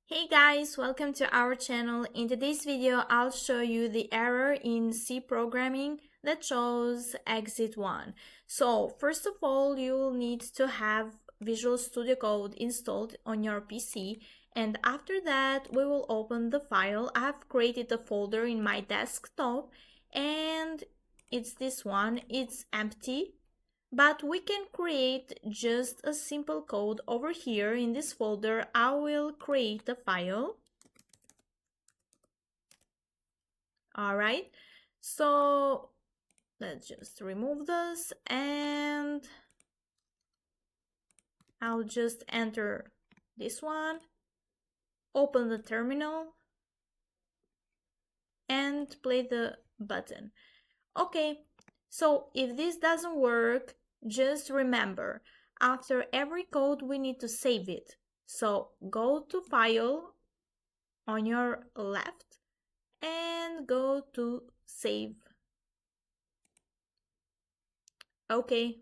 Hey guys, welcome to our channel. In today's video, I'll show you the error in C programming that shows exit 1. So first of all, you will need to have Visual Studio Code installed on your PC, and after that we will open the file. I have created a folder in my desktop and it's this one. It's empty. But we can create just a simple code over here in this folder. I will create a file. Alright, so let's just remove this and I'll just enter this one, open the terminal and play the button. Okay, so if this doesn't work, just remember, after every code we need to save it. So go to File on your left and go to Save. Okay,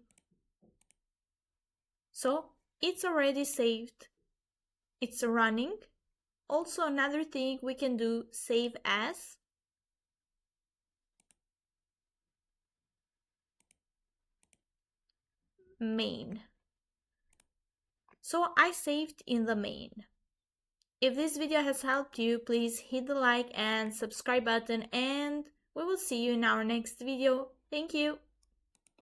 so it's already saved. It's running. Also, another thing we can do, save as. Main. So I saved in the main. If this video has helped you, please hit the like and subscribe button, and we will see you in our next video. Thank you.